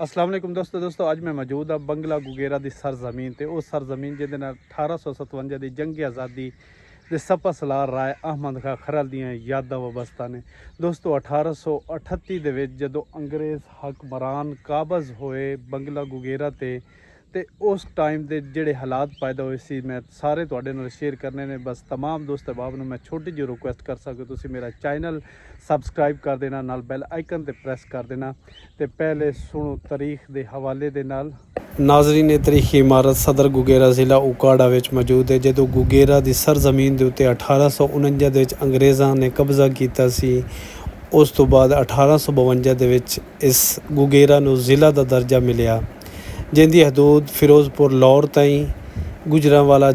अस्सलाम वालेकुम दोस्तों अज मैं मौजूद हाँ बंगला गुगेरा की सरजमीन तो उस सरजमीन जिहदे नाल 1857 की जंगी आज़ादी के सपा सलार राय अहमद खां खरल दियां यादां वाबस्ता ने। दोस्तों 1838 दे विच जदों अंग्रेज़ हकमरान काबज़ होए बंगला गुगेरा ते उस टाइम के जिहड़े हालात पैदा होए सी मैं सारे तुहाडे नाल शेयर करने ने। बस तमाम दोस्त अहबाब नूं मैं छोटी जी रिक्वेस्ट कर सको तुसीं मेरा चैनल सबसक्राइब कर देना, नाल बैल आइकन ते प्रेस कर देना। तो पहले सुनो तारीख के हवाले दे नाल। नाजरीन ने तारीखी इमारत सदर गुगेरा ज़िला उकाड़ा विच मौजूद है। जो गुगेरा की सरजमीन के उत्ते 1849 दे विच अंग्रेज़ां ने कब्जा किया सी। उस तो बाद 1852 दे विच इस गुगेरा नूं ज़िला का दर्जा मिलिया, जिंदी हदूद फिरोजपुर लाहौर ताईं, गुजरांवाला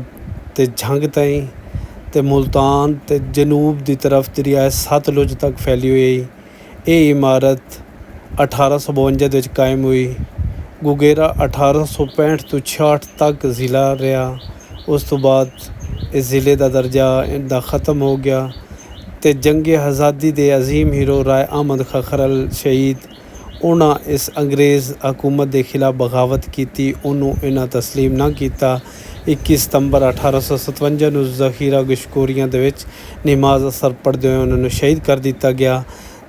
ते झंग ताईं ते मुल्तान ते जनूब की तरफ दरिया सतलुज तक फैली हुई। ये इमारत 1852 के कायम हुई। गुगेरा 1865 तो 66 तक ज़िला रहा। उस तो बाद इस ज़िले का दर्जा इनका ख़त्म हो गया तो जंगे आज़ादी के अजीम हीरो राय अहमद खां खरल शहीद उन्हें इस अंग्रेज़ हुकूमत के खिलाफ बगावत की। उन्होंने इन्हें तस्लीम ना किया। 21 सितंबर 1857 को ज़खीरा गशकोरियां दे विच नमाज असर पढ़ते हुए उन्होंने शहीद कर दिया गया।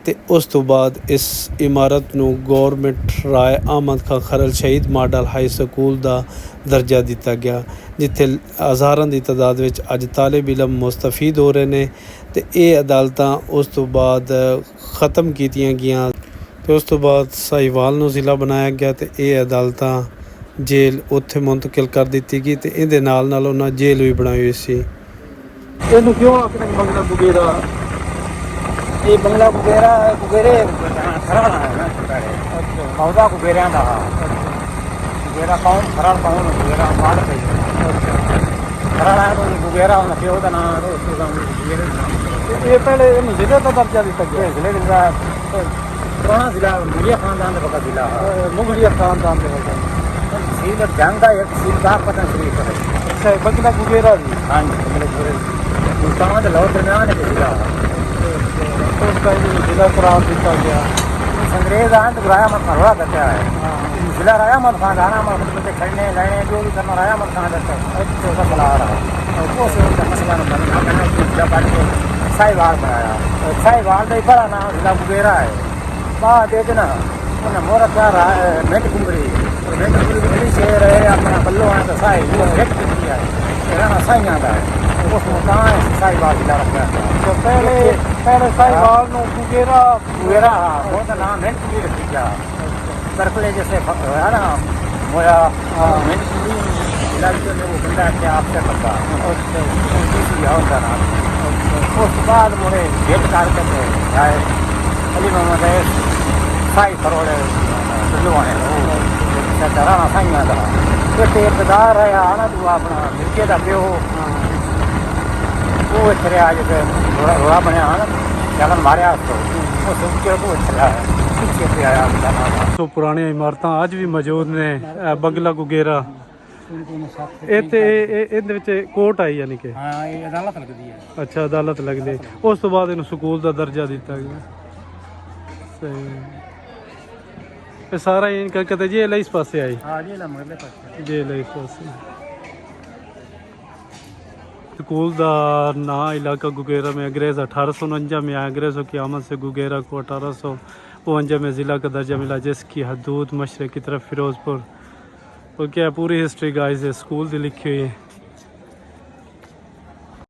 तो उस तो बाद इस इमारत को गौरमेंट राय अहमद खां खरल शहीद मॉडल हाई स्कूल का दर्जा दिता गया, जिथे हज़ारों की तादाद में अज तालिब इलम मुस्तफीद हो रहे हैं। तो ये अदालत उस तो बाद ख़त्म कीतियां गईयां। तो उस तो बाद साहिवाल नूं ज़िला बनाया गया तो ये अदालत जेल उत्थे मुंतकिल कर दी गई। तो ये नाल उन्हें जेल भी बनाई हुई सी। ਇਹਨੂੰ ਕਿਉਂ ਆਖਦੇ ਬੰਗਲਾ ਗੁਗੇਰਾ? ਇਹ ਬੰਗਲਾ ਗੁਗੇਰਾ ਗੁਗੇਰੇ ਖਰਾਣਾ ਹੈ ਨਾ अच्छा ਪੌਦਾ ਗੁਗੇਰਿਆਂ ਦਾ ਗੁਗੇਰਾ ਕੌਣ ਖਰਾਲ ਕੌਣ ਗੁਗੇਰਾ ਮਾਲ ਪਈ ਖਰਾਣਾ ਤੋਂ ਗੁਗੇਰਾ ਉਹਨਾਂ ਪਿਓ ਦਾ ਨਾਮ ਤੇ ਉਸ ਦਾ ਗੁਗੇਰੇ ਦਾ ਨਾਮ। ये पहले इन्हूं ज़िले का दर्जा दिता गया। ਇਹ ਜ਼ਿਲ੍ਹੇ ਦਾ ਪੁਰਾਣਾ ਜ਼ਿਲ੍ਹਾ ਮੁਗਲਿਆ ਖਾਨਦਾਨ ਦਾ ਪੱਕਾ ਜ਼ਿਲ੍ਹਾ ਹੈ। मुगलिया खानदान के वजह ਤਹਿਸੀਲ ਜੰਗ ਦਾ ਇੱਕ ਤਹਿਸੀਲ ਦਾ ਪਤਾ ਸ਼ਰੀਫ ਹੈ। अच्छा बंगला गुगेरा जी ਹਾਂਜੀ ਬੰਗਲਾ ਗੁਗੇਰੇ ਮੁਲਤਾਨ ਦੇ ਲਾਹੌਰ ਦਰਮਿਆਨ ਇੱਕ ਜ਼ਿਲ੍ਹਾ ਹੈ। उसका ज़िला करार दिता गया। अंग्रेज आए तो राया मत खान करता है। जिला राया मत खान आना मतलब खड़ने लेने जो भी करना राया मत खान करता है। उसका बला रहा वो से उनका मसला बनना जिला बात को साहिवाल बनाया। साहिवाल का बड़ा नाम जिला गुगेरा है। बाद एक ना उन्हें मोरा क्या रहा है मेट कुमरी बड़ी शेर है अपना बल्लो है तो साहि वो मेट कुमरी है रहना साइयां का है। उस मकान साहिवाल जिला रखा है। तो पहले साहिवाल नूं गुगेरा गुगेरा वो तो नाम मेट कुमरी रखी गया। करकले जैसे है ना मोया मेट कुमरी जिला जो वो बंदा क्या आपसे करता उनका नाम। उस बाद मुझे भेंट करके आए अली मोहम्मद साई करोड़ राणा साइया का एक इब्तदार है आना तू अपना मिर्के का प्यो वो इतने आज रोड़ा बनया आना जगन मारिया तो वो सुख वो चला है पीछे पे आया उनका नाम। तो पुरानी इमारत अज भी मौजूद ने बंगला गुगेरा। कोर्ट आई यानी कि हाँ ये अदालत लगती है। अच्छा अदालत लगती है। उस तो बाद इन्होंने स्कूल का दर्जा दिता गया। सही ये सारा इनका कहते जेल इस पासे आई। हाँ जी ना मगले पास जेल इस पासे। स्कूल का ना इलाका गुगेरा में अंग्रेज़ 1849 में आया। अंग्रेज़ों की आमद से गुगेरा को 1852 में ज़िला का दर्जा मिला, जिसकी हदूद मशरक़ की तरफ फिरोजपुर और क्या पूरी हिस्ट्री गाइस स्कूल की लिखी हुई है।